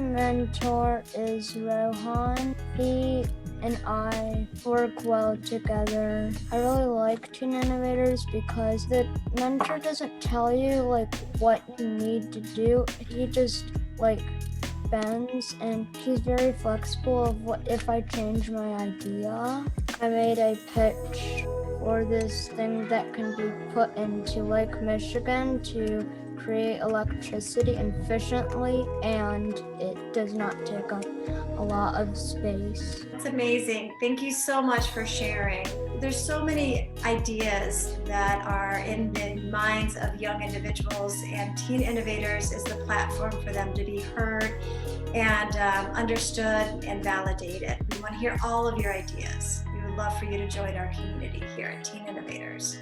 mentor is Rohan. He and I work well together. I really like Teen Innovators because the mentor doesn't tell you what you need to do. He just bends, and he's very flexible of what if I change my idea. I made a pitch for this thing that can be put into Lake Michigan to create electricity efficiently, and it does not take up a lot of space. That's amazing. Thank you so much for sharing. There's so many ideas that are in the minds of young individuals, and Teen Innovators is the platform for them to be heard and understood and validated. We want to hear all of your ideas. We would love for you to join our community here at Teen Innovators.